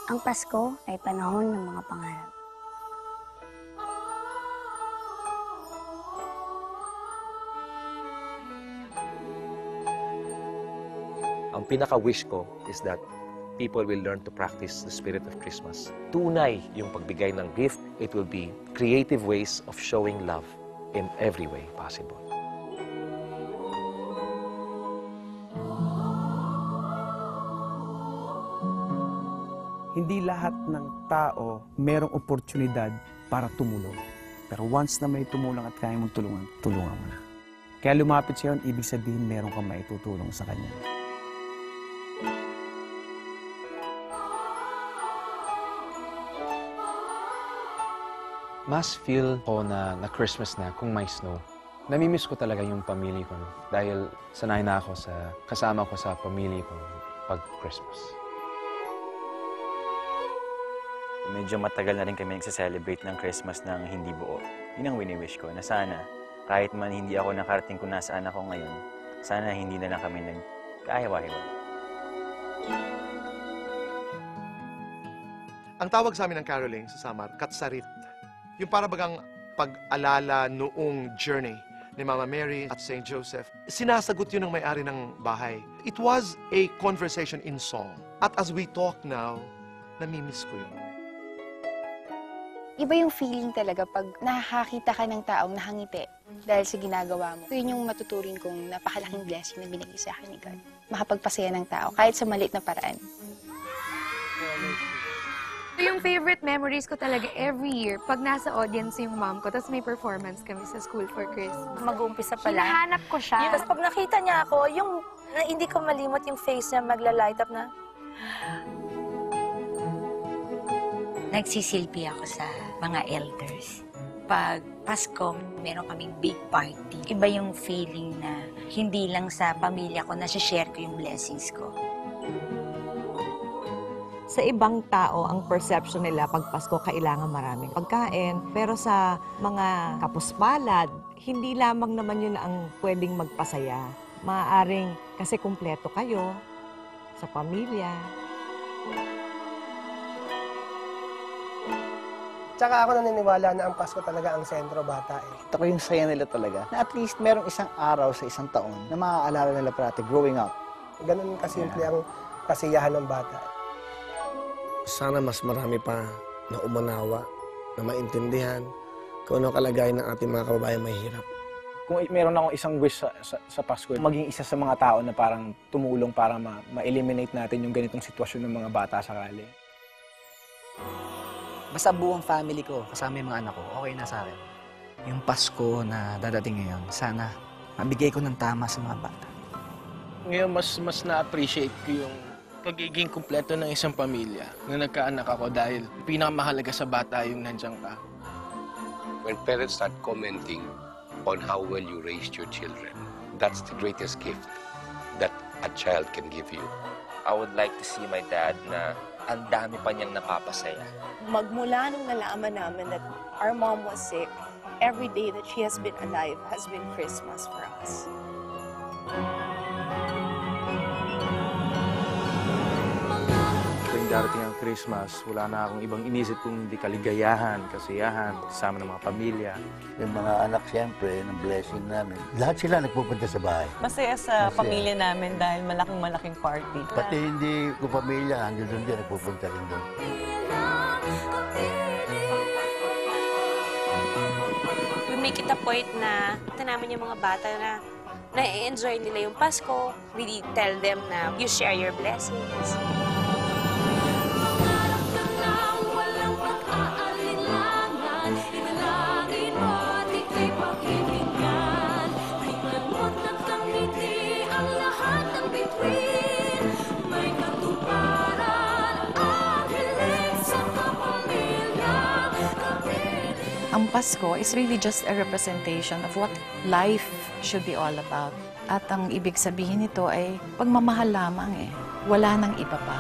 Ang Pasko ay panahon ng mga pangarap. Ang pinaka-wish ko is that people will learn to practice the spirit of Christmas. Tunay yung pagbigay ng gift. It will be creative ways of showing love in every way possible. Hindi lahat ng tao merong oportunidad para tumulong. Pero once na may tumulong at kaya mong tulungan, tulungan mo na. Kaya lumapit siya yun, ibig sabihin meron kang maitutulong sa kanya. Mas feel ko na Christmas na kung may snow. Namimiss ko talaga yung pamilya ko dahil sanay na ako sa kasama ko sa pamilya ko pag Christmas. Medyo matagal na rin kami nagsa-celebrate ng Christmas ng hindi buo. Yun ang wini-wish ko, na sana, kahit man hindi ako nakarating kung nasaan ako ngayon, sana hindi na lang kami nagkahiwa-hiwa. Ang tawag sa amin ng caroling sa Samar, katsarit. Yung para bagang pag-alala noong journey ni Mama Mary at St. Joseph. Sinasagot yun ng may-ari ng bahay. It was a conversation in song. At as we talk now, namimiss ko yun. Iba yung feeling talaga pag nakakita ka ng taong nakangiti dahil sa ginagawa mo. Yun yung matuturing kong napakalaking blessing na binigay sa akin ni God. Makapagpasaya ng tao, kahit sa maliit na paraan. Yung favorite memories ko talaga every year, pag nasa audience yung mom ko, tapos may performance kami sa school for Christmas. Mag-uumpisa pa lang. Hinahanap ko siya. Tapos pag nakita niya ako, yung hindi ko malimot yung face niya, magla-light up na. Nagsisilbi ako sa mga elders. Pag Pasko, meron kaming big party. Iba yung feeling na hindi lang sa pamilya ko nasi-share ko yung blessings ko. Sa ibang tao, ang perception nila pag Pasko, kailangan maraming pagkain. Pero sa mga kapuspalad, hindi lamang naman yun ang pwedeng magpasaya. Maaaring kasi kumpleto kayo sa pamilya. Tsaka ako naniniwala na ang Pasko talaga ang sentro bata eh. Ito ko yung saya nila talaga. Na at least merong isang araw sa isang taon na maaalala nila parati growing up. Ganun kasimple ang kasiyahan ng bata. Sana mas marami pa na umunawa, na maintindihan kung ano kalagayan ng ating mga kababayan mahihirap. Kung meron akong isang wish sa Pasko, maging isa sa mga tao na parang tumulong para ma-eliminate natin yung ganitong sitwasyon ng mga bata sakali. Basta buong family ko, kasama yung mga anak ko, okay na sa akin. Yung Pasko na dadating ngayon, sana mabigay ko ng tama sa mga bata. Ngayon, mas na-appreciate ko yung pagiging kumpleto ng isang pamilya na nagkaanak ako dahil pinakamahalaga sa bata yung nandiyan ka. When parents start commenting on how well you raised your children, that's the greatest gift that a child can give you. I would like to see my dad na ang dami pa niyang napapasaya. Magmula nung nalaman namin that our mom was sick, every day that she has been alive has been Christmas for us. Tuwing darating ang Christmas, wala na akong ibang inisip kung hindi kaligayahan, kasiyahan, kasama ng mga pamilya. Yung mga anak siyempre, ng blessing namin. Lahat sila nagpupunta sa bahay. Masaya sa pamilya namin dahil malaking party. Pati hindi ko pamilya, hanggang doon din, nagpupunta rin doon. We make it a point na ito namin yung mga bata na na-enjoy nila yung Pasko. We tell them na you share your blessings. Ang Pasko is really just a representation of what life should be all about. At ang ibig sabihin nito ay pagmamahal lamang eh. Wala nang iba pa.